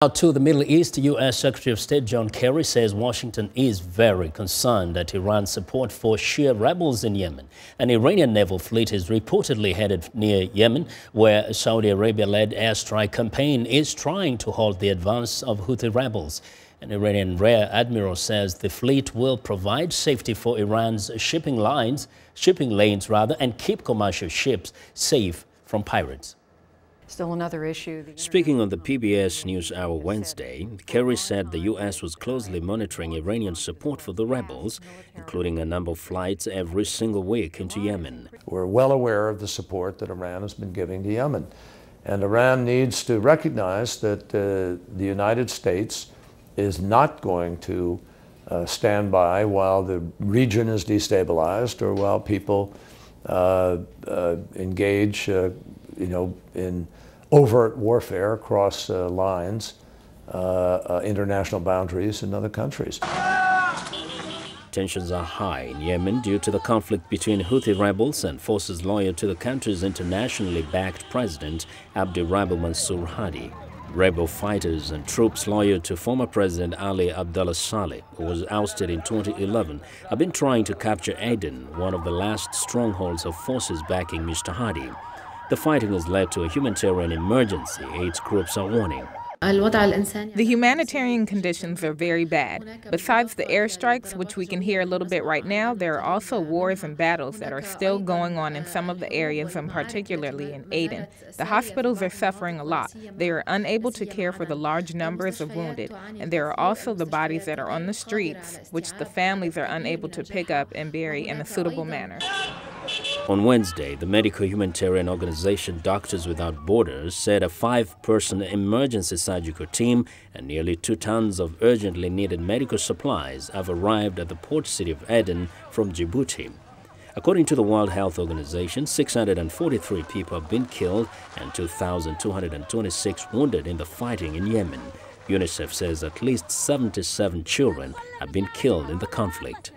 Now to the Middle East, U.S. Secretary of State John Kerry says Washington is very concerned at Iran's support for Shia rebels in Yemen. An Iranian naval fleet is reportedly headed near Yemen, where a Saudi Arabia-led airstrike campaign is trying to halt the advance of Houthi rebels. An Iranian rear admiral says the fleet will provide safety for Iran's shipping lanes, and keep commercial ships safe from pirates. Still another issue. Speaking on the PBS NewsHour Wednesday, Kerry said the U.S. was closely monitoring Iranian support for the rebels, including a number of flights every single week into Yemen. We're well aware of the support that Iran has been giving to Yemen. And Iran needs to recognize that the United States is not going to stand by while the region is destabilized or while people engage in overt warfare across lines, international boundaries in other countries. Tensions are high in Yemen due to the conflict between Houthi rebels and forces loyal to the country's internationally backed president, Abdurrahman Mansour Hadi. Rebel fighters and troops loyal to former President Ali Abdullah Saleh, who was ousted in 2011, have been trying to capture Aden, one of the last strongholds of forces backing Mr. Hadi. The fighting has led to a humanitarian emergency, aids groups are warning. The humanitarian conditions are very bad. Besides the airstrikes, which we can hear a little bit right now, there are also wars and battles that are still going on in some of the areas, and particularly in Aden. The hospitals are suffering a lot. They are unable to care for the large numbers of wounded, and there are also the bodies that are on the streets, which the families are unable to pick up and bury in a suitable manner. On Wednesday, the medical humanitarian organization Doctors Without Borders said a 5-person emergency surgical team and nearly 2 tons of urgently needed medical supplies have arrived at the port city of Aden from Djibouti. According to the World Health Organization, 643 people have been killed and 2,226 wounded in the fighting in Yemen. UNICEF says at least 77 children have been killed in the conflict.